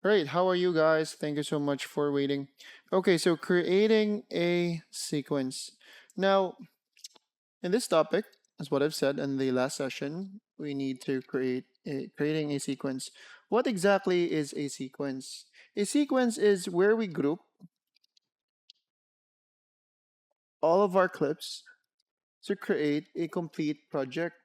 Great. How are you guys? Thank you so much for waiting. Okay, so creating a sequence. Now, in this topic, as what I've said in the last session, we need to creating a sequence. What exactly is a sequence? A sequence is where we group all of our clips to create a complete project.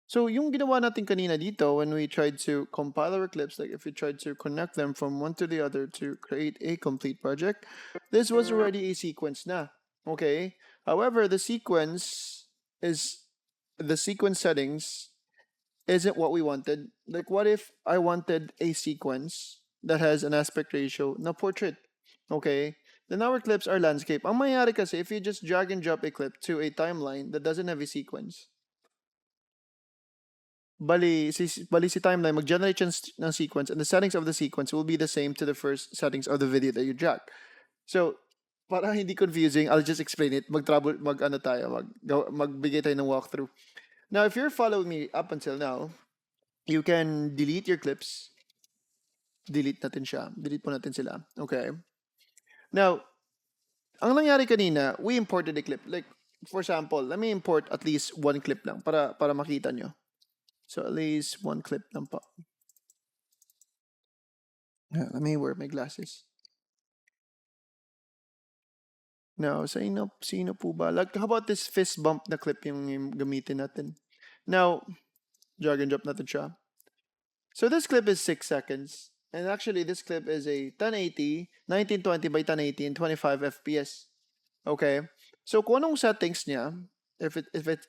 So yung ginawa natin kanina dito when we tried to compile our clips, like if we tried to connect them from one to the other to create a complete project, this was already a sequence na. Okay? However, is the sequence settings isn't what we wanted. Like what if I wanted a sequence that has an aspect ratio na portrait? Okay? Then our clips are landscape. Ang mangyayari kasi if you just drag and drop a clip to a timeline that doesn't have a sequence, bali si timeline mag-generate ng sequence and the settings of the sequence will be the same to the first settings of the video that you drag. So, para hindi confusing, I'll just explain it. Magbigay tayo ng walkthrough. Now, if you're following me up until now, you can delete your clips. Delete natin siya. Delete po natin sila. Okay. Now, ang nangyari kanina, we imported a clip. Like, for example, let me import at least one clip lang para makita nyo. So at least one clip lang po. Let me wear my glasses. Now, sino po ba? Like, how about this fist bump na clip yung gamitin natin? Now, drag and drop natin siya. So this clip is 6 seconds. And actually, this clip is a 1080, 1920 by 1080 and 25 FPS. Okay? So kung anong settings niya, if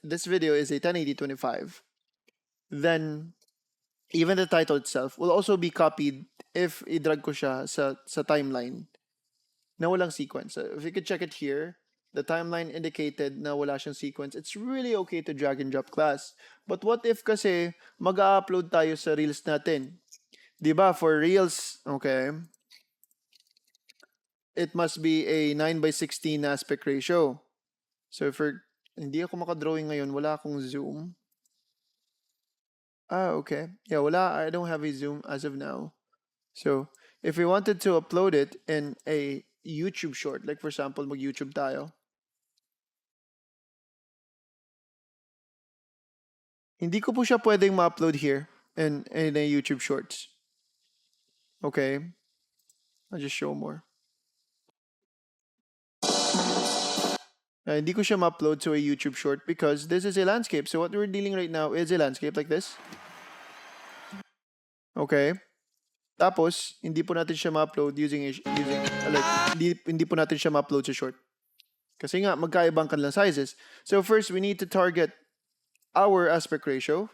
this video is a 1080-25, then even the title itself will also be copied if i-drag ko siya sa timeline na walang sequence. So if you could check it here, the timeline indicated na wala siyang sequence. It's really okay to drag and drop class. But what if kasi mag-upload tayo sa Reels natin? Diba? For Reels, okay, it must be a 9:16 aspect ratio. So if hindi ako makadrawing ngayon, wala akong zoom. Okay. Yeah, I don't have a zoom as of now. So if we wanted to upload it in a YouTube short, like for example, mag-YouTube tayo. Hindi ko po siya pwedeng ma-upload here in a YouTube shorts. Okay. I'll just show more. Hindi ko siya ma-upload to a YouTube short because this is a landscape. So what we're dealing right now is a landscape like this. Okay. Tapos, hindi po natin siya ma-upload using like, hindi po natin siya ma-upload sa short. Kasi nga, magkaibang kanilang sizes. So first, we need to target our aspect ratio,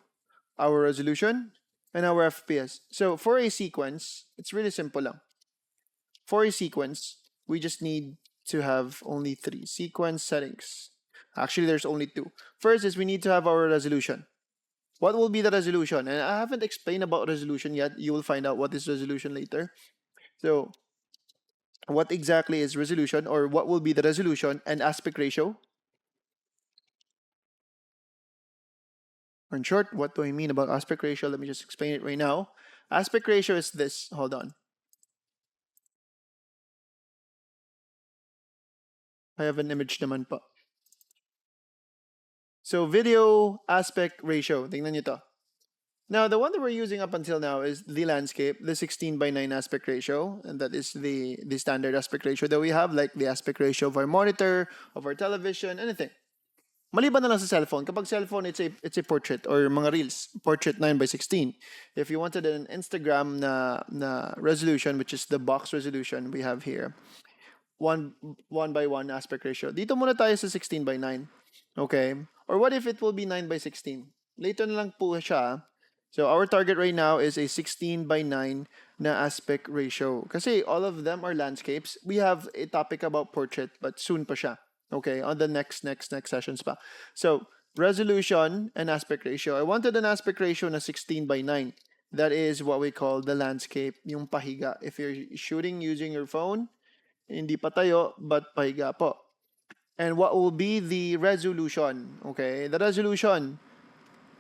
our resolution, and our FPS. So for a sequence, it's really simple lang. For a sequence, we just need to have only 3 sequence settings. Actually, there's only 2. First is we need to have our resolution. What will be the resolution? And I haven't explained about resolution yet. You will find out what is resolution later. So, what exactly is resolution, or what will be the resolution and aspect ratio? In short, what do I mean about aspect ratio? Let me just explain it right now. Aspect ratio is this. Hold on. I have an image naman pa. So video aspect ratio. Tingnan nyo to. Now, the one that we're using up until now is the landscape, the 16:9 aspect ratio, and that is the standard aspect ratio that we have, like the aspect ratio of our monitor, of our television, anything. Maliban na lang sa cellphone. Kapag cellphone, it's a portrait or mga reels. Portrait 9:16. If you wanted an Instagram na resolution, which is the box resolution we have here, 1:1 aspect ratio. Dito muna tayo sa 16:9. Okay? Or what if it will be 9:16? Later na lang po siya. So our target right now is a 16:9 na aspect ratio. Kasi all of them are landscapes. We have a topic about portrait, but soon pa siya. Okay, on the next sessions pa. So resolution and aspect ratio. I wanted an aspect ratio na 16:9. That is what we call the landscape, yung pahiga. If you're shooting using your phone, hindi pa tayo, but pahiga po. And what will be the resolution? Okay, the resolution,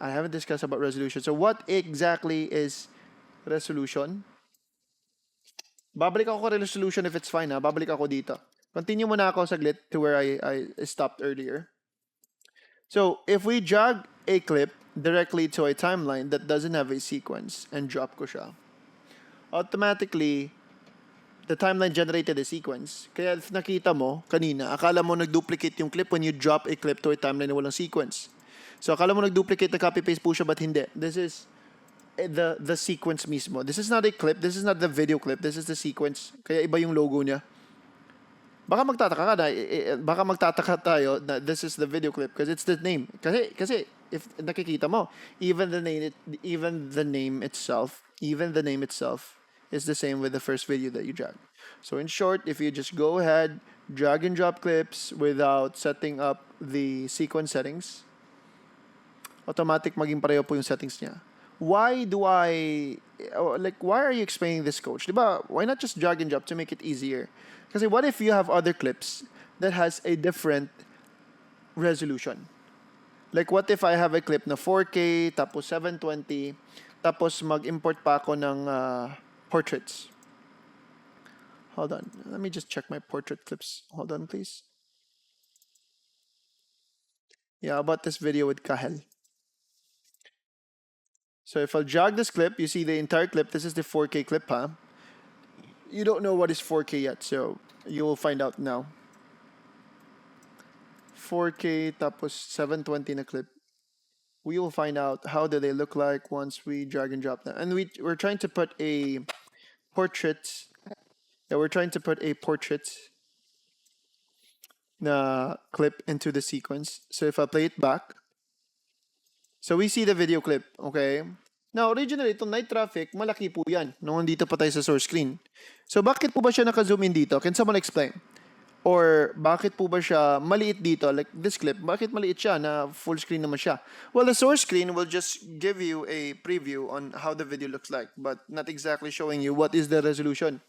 I haven't discussed about resolution. So what exactly is resolution? Babalik ako kay resolution if it's fine, ha? Babalik ako dito. Continue muna ako saglit to where I stopped earlier. So if we drag a clip directly to a timeline that doesn't have a sequence and drop ko siya, automatically, the timeline generated a sequence. Kaya if nakita mo kanina, akala mo nag-duplicate yung clip when you drop a clip to a timeline na walang sequence. So akala mo nag-duplicate na copy-paste po siya, but hindi. This is the sequence mismo. This is not a clip. This is not the video clip. This is the sequence. Kaya iba yung logo niya. Baka magtataka ka na, baka magtataka tayo na this is the video clip because it's the name. Kasi if nakikita mo, even the name itself is the same with the first video that you drag. So in short, if you just go ahead, drag and drop clips without setting up the sequence settings, automatic maging pareho po yung settings niya. Why are you explaining this, coach? Diba, why not just drag and drop to make it easier? Kasi what if you have other clips that has a different resolution? Like what if I have a clip na 4K, tapos 720, tapos mag-import pa ako ng portraits. Hold on. Let me just check my portrait clips. Hold on, please. Yeah, about this video with Kahel. So if I'll drag this clip, you see the entire clip. This is the 4K clip, huh? You don't know what is 4K yet, so you will find out now. 4K tapos 720 na clip. We will find out how do they look like once we drag and drop them. And we're trying to put a portrait. Yeah, we're trying to put a portrait na clip into the sequence. So if I play it back, so we see the video clip, okay? Now, originally, itong night traffic, malaki po yan nung nandito pa tayo sa source screen. So bakit po ba siya naka-zoom in dito? Can someone explain? Or bakit po ba siya maliit dito? Like this clip, bakit maliit siya na full screen naman siya? Well, the source screen will just give you a preview on how the video looks like, but not exactly showing you what is the resolution.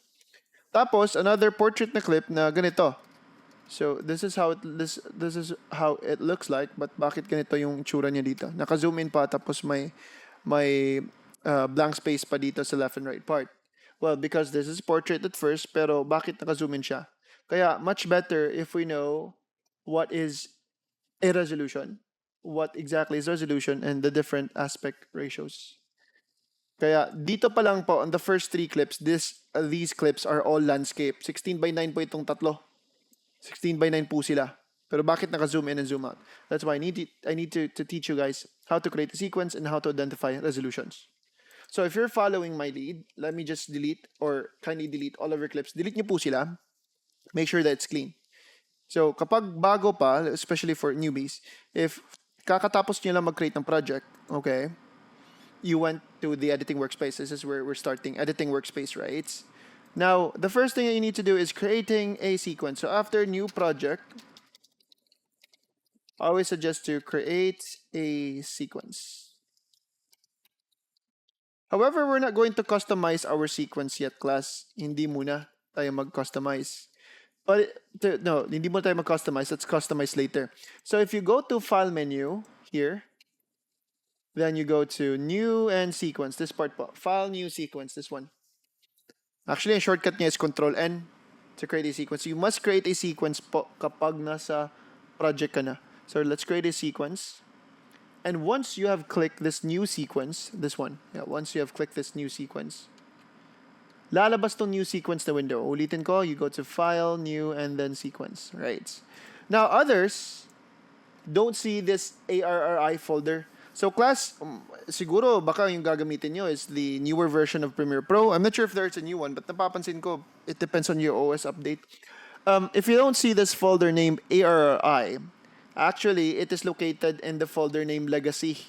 Tapos, another portrait na clip na ganito. So, this is how it looks like, but bakit ganito yung itsura niya dito? Naka-zoom in pa, tapos may blank space pa dito sa left and right part. Well, because this is portrait at first, pero bakit naka-zoom in siya? Kaya, much better if we know what is a resolution, what exactly is resolution, and the different aspect ratios. Kaya, dito pa lang po, on the first 3 clips, these clips are all landscape. 16:9 po itong tatlo. 16:9 po sila. Pero bakit naka-zoom in and zoom out? That's why I need to teach you guys how to create a sequence and how to identify resolutions. So if you're following my lead, let me just delete or kindly delete all of your clips. Delete niyo po sila. Make sure that it's clean. So kapag bago pa, especially for newbies, if kakatapos niyo lang mag-create ng project, okay, you went to the editing workspace. This is where we're starting editing workspace, right? Now, the first thing you need to do is creating a sequence. So after new project, I always suggest to create a sequence. However, we're not going to customize our sequence yet, class. Hindi muna tayo mag-customize. But no, hindi muna tayo mag-customize. Let's customize later. So if you go to File menu here, then you go to New and Sequence. This part po. File, New, Sequence. This one. Actually, ang shortcut niya is Control-N to create a sequence. You must create a sequence po kapag nasa project ka na. So let's create a sequence. And once you have clicked this new sequence, this one, yeah, once you have clicked this new sequence, lalabas tong new sequence na window. Ulitin ko, you go to File, New, and then Sequence. Right. Now, others don't see this ARRI folder. So class, siguro baka yung gagamitin nyo is the newer version of Premiere Pro. I'm not sure if there's a new one, but napapansin ko, it depends on your OS update. If you don't see this folder named ARRI, actually, it is located in the folder named Legacy.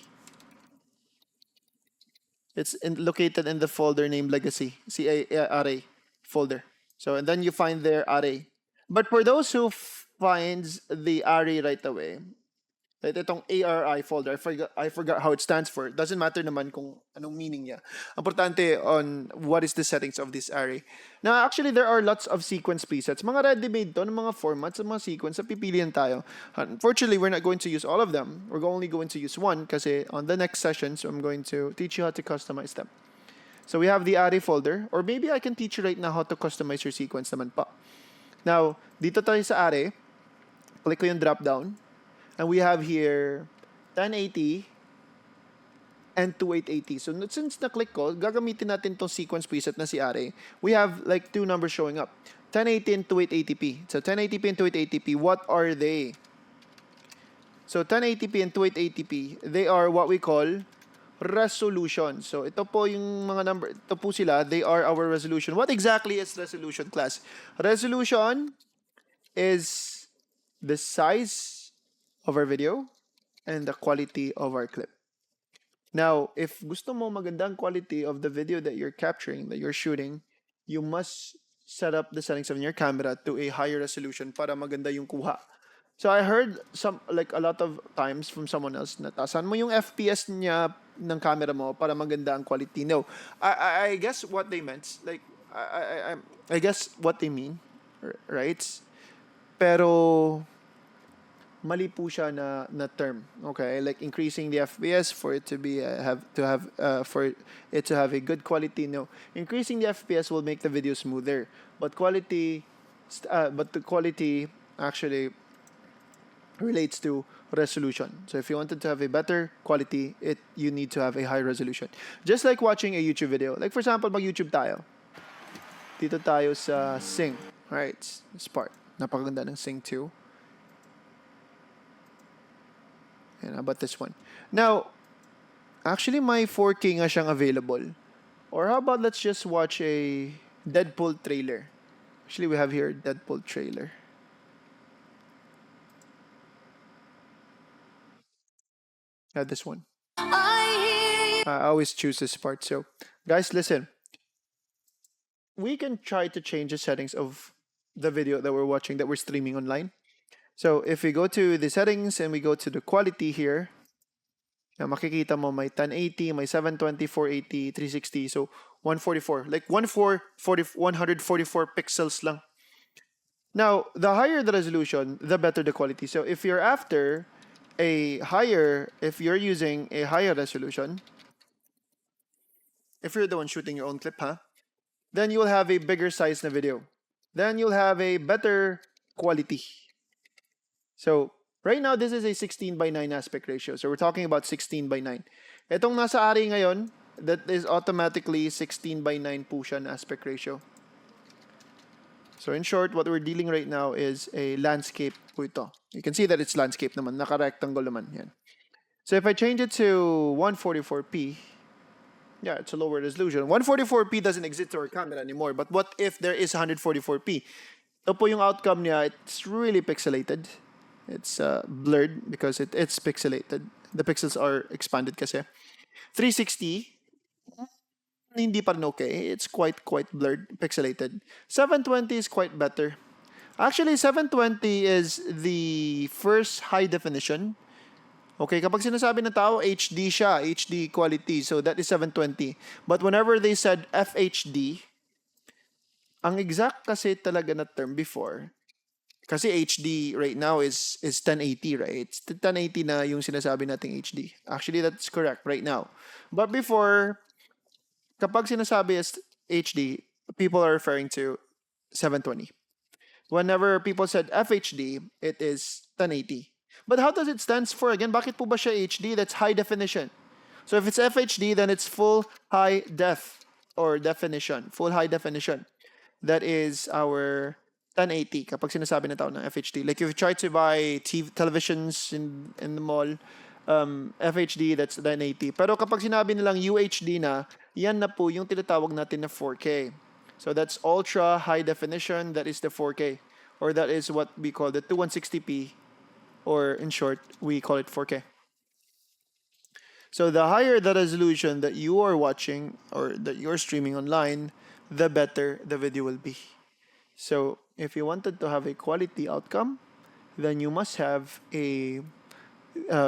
It's located in the folder named Legacy, C-A-R-A folder. So, and then you find their array. But for those who finds the array right away, Right? Itong ARI folder, I forgot how it stands for. It doesn't matter naman kung anong meaning niya. Importante on what is the settings of this array. Now, actually, there are lots of sequence presets. Mga ready-made to, ng mga formats, ng mga sequence, na pipilian tayo. Unfortunately, we're not going to use all of them. We're only going to use one kasi on the next session, so I'm going to teach you how to customize them. So we have the array folder, or maybe I can teach you right now how to customize your sequence naman pa. Now, dito tayo sa array. Click ko yung drop down. And we have here 1080 and 2880. So since na-click ko, gagamitin natin tong sequence preset na si array. We have like two numbers showing up. 1080 and 2880p. So 1080p and 2880p, what are they? So 1080p and 2880p, they are what we call resolution. So ito po yung mga number, ito po sila, they are our resolution. What exactly is resolution, class? Resolution is the size of our video and the quality of our clip. Now, if gusto mo magandang quality of the video that you're capturing, that you're shooting, you must set up the settings of your camera to a higher resolution para maganda yung kuha. So I heard a lot of times from someone else na tasan mo yung FPS niya ng camera mo para maganda ang quality. No, I guess what they meant, like I guess what they mean, right? Pero mali po siya na term. Okay, like increasing the FPS for it to be for it to have a good quality. No, increasing the FPS will make the video smoother, but the quality actually relates to resolution. So if you wanted to have a better quality, you need to have a high resolution. Just like watching a YouTube video. Like for example, mag-YouTube tayo. Dito tayo sa Sing. Alright, this part. Napakaganda ng Sing 2. And how about this one? Now, actually, my 4K nga siyang available. Or how about let's just watch a Deadpool trailer. Actually, we have here Deadpool trailer. This one. I always choose this part. So, guys, listen. We can try to change the settings of the video that we're watching, that we're streaming online. So, if we go to the settings and we go to the quality here, makikita mo may 1080, may 720, 480, 360, so 144. Like 144 pixels lang. Now, the higher the resolution, the better the quality. So, if you're using a higher resolution, if you're the one shooting your own clip, then you'll have a bigger size na video. Then you'll have a better quality. So, right now, this is a 16:9 aspect ratio. So, we're talking about 16:9. Itong nasa array ngayon, that is automatically 16:9 po siya na aspect ratio. So, in short, what we're dealing right now is a landscape po ito. You can see that it's landscape naman. Naka-rectangle naman. Yan. So, if I change it to 144p, yeah, it's a lower resolution. 144p doesn't exist to our camera anymore. But what if there is 144p? Ito po yung outcome niya. It's really pixelated. It's blurred because it's pixelated. The pixels are expanded kasi. 360, hindi pa rin okay. It's quite blurred, pixelated. 720 is quite better. Actually, 720 is the first high definition. Okay, kapag sinasabi ng tao, HD siya, HD quality. So that is 720. But whenever they said FHD, ang exact kasi talaga na term before, kasi HD right now is 1080, right? It's 1080 na yung sinasabi nating HD. Actually, that's correct right now. But before, kapag sinasabi is HD, people are referring to 720. Whenever people said FHD, it is 1080. But how does it stand for? Again, bakit po ba siya HD? That's high definition. So if it's FHD, then it's full high def or definition. Full high definition. That is our 1080 kapag sinasabi na tao ng FHD. Like if you try to buy televisions in the mall, FHD, that's 1080. Pero kapag sinabi nilang UHD na, yan na po yung tinatawag natin na 4K. So that's ultra high definition. That is the 4K. Or that is what we call the 2160p. Or in short, we call it 4K. So the higher the resolution that you are watching or that you're streaming online, the better the video will be. So if you wanted to have a quality outcome, then you must have a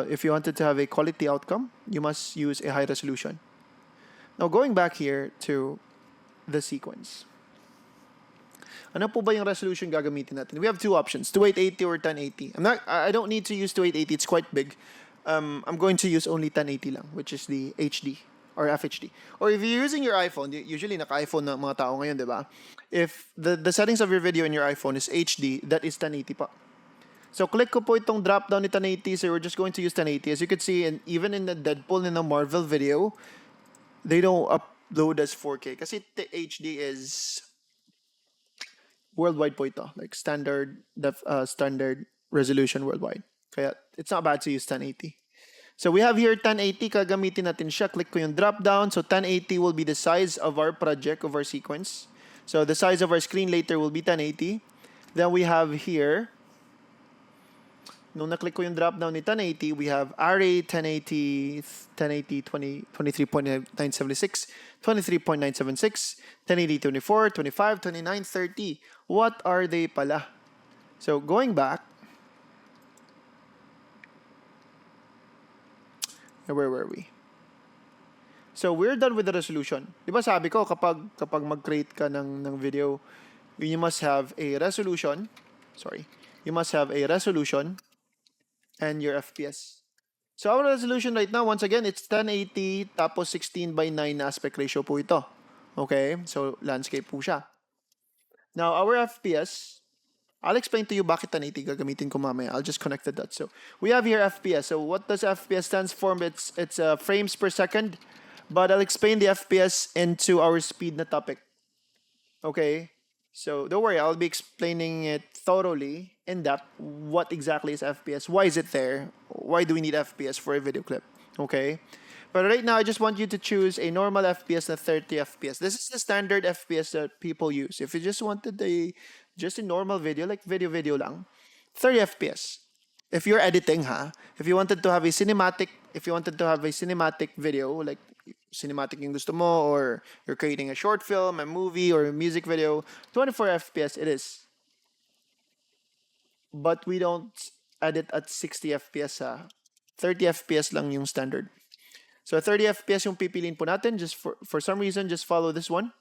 if you wanted to have a quality outcome, you must use a high resolution. Now, going back here to the sequence. Ano po ba yung resolution gagamitin natin? We have two options, 2880 or 1080. I don't need to use 2880, it's quite big. I'm going to use only 1080 lang, which is the HD or FHD. Or if you're using your iPhone, usually naka-iPhone na mga tao ngayon, di ba? If the settings of your video in your iPhone is HD, that is 1080 pa. So click ko po itong drop down ni 1080, so we're just going to use 1080. As you can see, and even in the Deadpool and the Marvel video, they don't upload as 4K kasi HD is worldwide po ito, like standard resolution worldwide. Kaya it's not bad to use 1080. So we have here 1080, kagamitin natin siya. Click ko yung drop down. So 1080 will be the size of our project, of our sequence. So the size of our screen later will be 1080. Then we have here, nung na-click ko yung drop down ni 1080, we have array 1080, 23.976, 23.976, 1080, 24, 25, 29, 30. What are they pala? So going back, where were we? So we're done with the resolution. Di ba sabi ko, kapag mag-create ka ng video, you must have a resolution. Sorry. You must have a resolution and your FPS. So our resolution right now, once again, it's 1080 tapos 16:9 aspect ratio po ito. Okay? So landscape po siya. Now, our FPS, I'll explain to you bakit 1080 gagamitin ko mamaya. I'll just connect the dots. So we have here FPS. So what does FPS stands for? It's frames per second. But I'll explain the FPS into our speed na topic. Okay? So don't worry, I'll be explaining it thoroughly, in depth, what exactly is FPS, why is it there, why do we need FPS for a video clip, okay? But right now, I just want you to choose a normal FPS na 30 FPS. This is the standard FPS that people use. If you just wanted just a normal video, like video lang, 30 FPS. If you're editing, if you wanted to have a cinematic video, like cinematic yung gusto mo, or you're creating a short film, a movie, or a music video, 24 FPS it is. But we don't edit at 60 FPS 30 FPS lang yung standard. So 30 FPS yung pipiliin po natin. Just for some reason, just follow this one.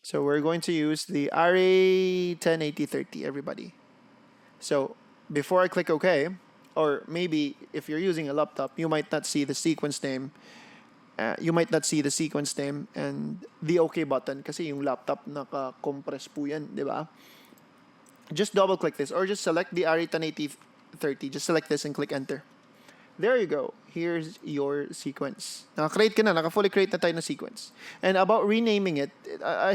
So we're going to use the array 1080-30, everybody. So before I click OK, or maybe if you're using a laptop, you might not see the sequence name. You might not see the sequence name and the OK button kasi yung laptop naka-compress po yan, di ba? Just double click this or just select the array 1080-30. Just select this and click enter. There you go. Here's your sequence. Naka-create ka na. Naka-fully create na tayo na sequence. And about renaming it, I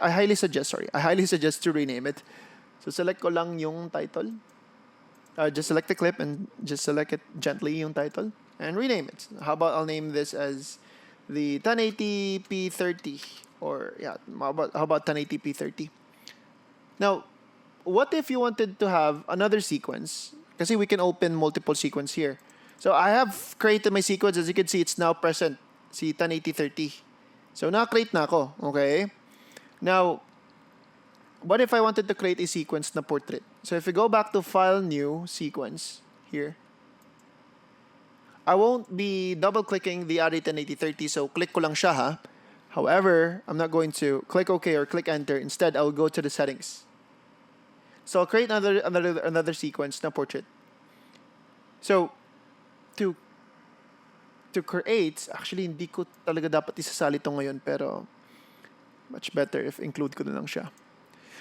highly suggest to rename it. So select ko lang yung title. Just select the clip and just select it gently yung title and rename it. How about I'll name this as the 1080p30 or how about 1080p30? Now, what if you wanted to have another sequence? Kasi we can open multiple sequence here. So I have created my sequence. As you can see, it's now present. See, 1080-30. So na-create na ako. Okay? Now, what if I wanted to create a sequence na portrait? So if you go back to File, New, Sequence, here. I won't be double-clicking the array 1080-30, so click ko lang siya, However, I'm not going to click OK or click Enter. Instead, I'll go to the settings. So I'll create another sequence na portrait. So to create, actually hindi ko talaga dapat isasali ito ngayon, pero much better if include ko na lang siya.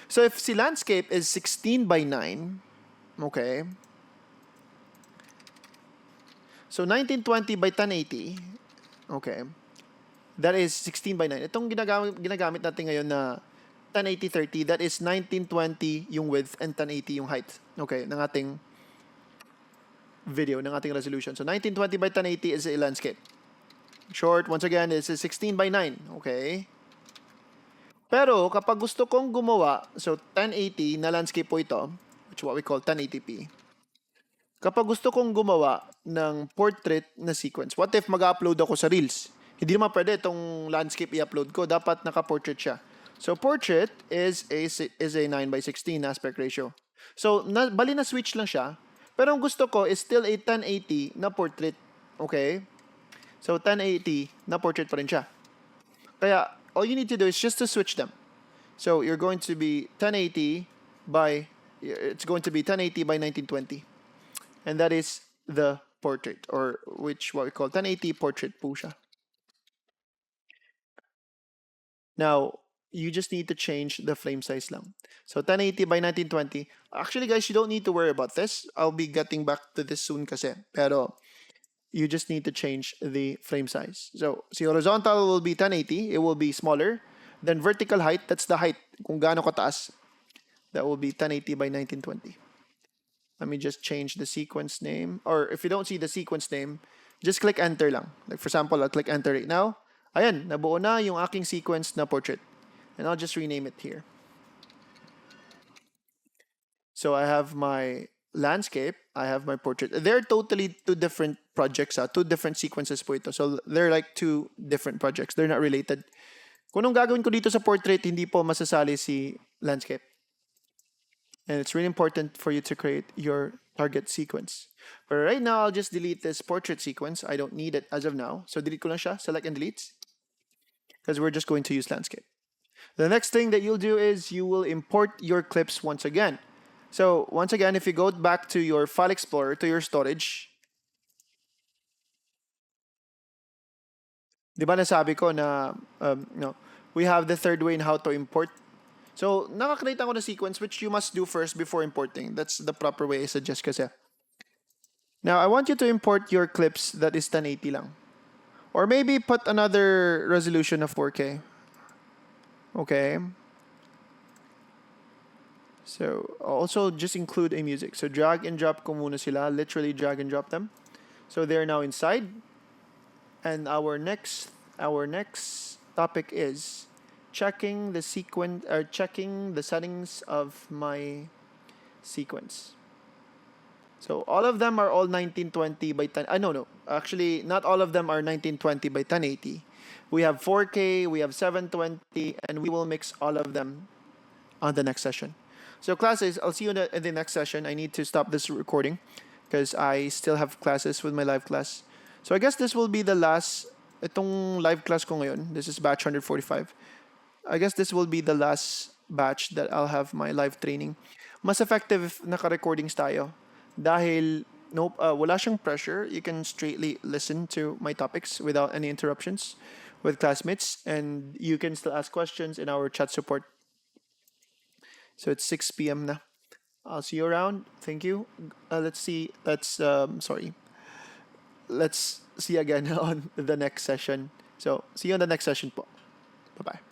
So if si landscape is 16:9, okay. So 1920x1080, okay. That is 16:9. Itong ginagamit natin ngayon na 1080-30, that is 1920 yung width and 1080 yung height, okay, ng ating video, ng ating resolution. So 1920x1080 is a landscape. Short, once again, is a 16:9, okay. Pero kapag gusto kong gumawa, so 1080 na landscape po ito, which is what we call 1080p. Kapag gusto kong gumawa ng portrait na sequence, what if mag-upload ako sa Reels? Hindi naman pwede itong landscape i-upload ko. Dapat naka-portrait siya. So portrait is a 9:16 aspect ratio. So bali na switch lang siya. Pero ang gusto ko is still a 1080 na portrait. Okay? So, 1080 na portrait pa rin siya. Kaya, all you need to do is just to switch them. So, you're going to be 1080 by, it's going to be 1080 by 1920. And that is the portrait, or which what we call 1080 portrait po siya. Now, you just need to change the frame size lang. So 1080 by 1920. Actually, guys, you don't need to worry about this. I'll be getting back to this soon kasi. Pero you just need to change the frame size. So, horizontal will be 1080. It will be smaller. Then vertical height, that's the height. Kung gaano kataas. That will be 1080 by 1920. Let me just change the sequence name. Or if you don't see the sequence name, just click enter lang. Like for example, I'll click enter right now. Ayan, nabuo na yung aking sequence na portrait. And I'll just rename it here. So I have my landscape, I have my portrait. They're totally two different projects, two different sequences po ito. So they're like two different projects. They're not related. Kung anong gagawin ko dito sa portrait, hindi po masasali si landscape. And it's really important for you to create your target sequence. But right now, I'll just delete this portrait sequence. I don't need it as of now. So delete ko lang siya, select and delete. Because we're just going to use landscape. The next thing that you'll do is you will import your clips once again. So once again, if you go back to your File Explorer, to your storage, di ba nasabi ko na we have the third way in how to import. So nakakreate ako ng sequence which you must do first before importing. That's the proper way I suggest kasi. Now, I want you to import your clips that is 1080 lang. Or maybe put another resolution of 4K. Okay. So, also just include a music. So, drag and drop ko muna sila. Literally drag and drop them. So, they're now inside. And our next topic is checking the sequence, or checking the settings of my sequence. So, all of them are all 1920 by 10. No. Actually, not all of them are 1920 by 1080. We have 4K, we have 720, and we will mix all of them on the next session. So classes, I'll see you in the next session. I need to stop this recording because I still have classes with my live class. So I guess this will be the last, itong live class ko ngayon. This is batch 145. I guess this will be the last batch that I'll have my live training. Mas effective if naka-recordings tayo. Dahil wala siyang pressure. You can straightly listen to my topics without any interruptions with classmates. And you can still ask questions in our chat support. So it's 6 p.m. na. I'll see you around. Thank you. Let's see again on the next session. So see you on the next session po. Bye-bye.